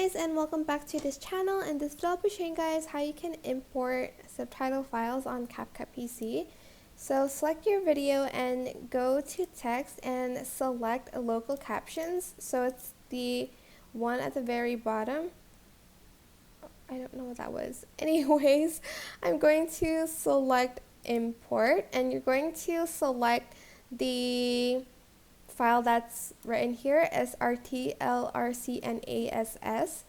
guys, and welcome back to this channel. And this video I'll be showing you guys how you can import subtitle files on CapCut PC. So select your video and go to text and select local captions. So it's the one at the very bottom. I don't know what that was. Anyways, I'm going to select import, and you're going to select the file that's written here, SRTLRCNASS,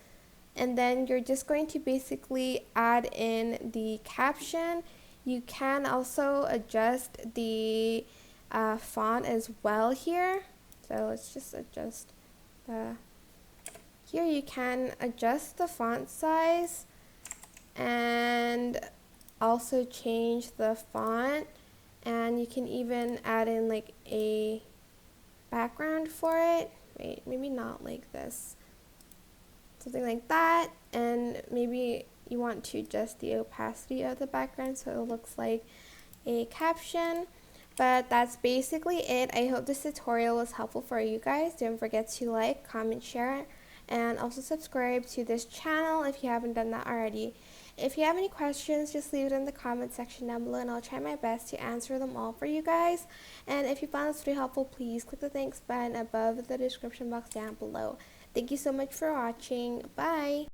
and then you're just going to basically add in the caption. You can also adjust the font as well here. So let's just adjust the, here you can adjust the font size and also change the font, and you can even add in like a background for it. Wait, maybe not like this, something like that. And maybe you want to adjust the opacity of the background so it looks like a caption. But that's basically it. I hope this tutorial was helpful for you guys. Don't forget to like, comment, share, and also subscribe to this channel if you haven't done that already. If you have any questions, just leave it in the comment section down below, and I'll try my best to answer them all for you guys. And if you found this video helpful, please click the thanks button above the description box down below. Thank you so much for watching. Bye!